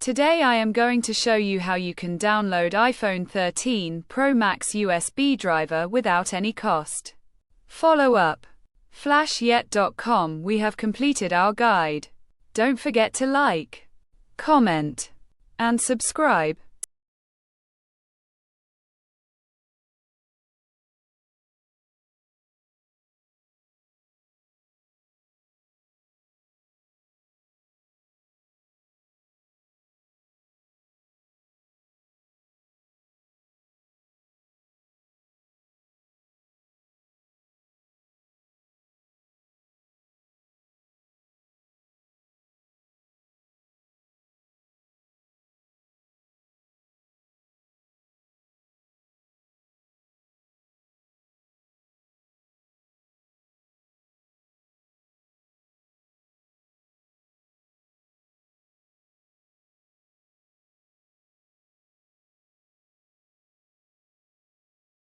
Today I am going to show you how you can download iPhone 13 Pro Max USB driver without any cost. Follow up. Flashyet.com. We have completed our guide. Don't forget to like, comment, and subscribe.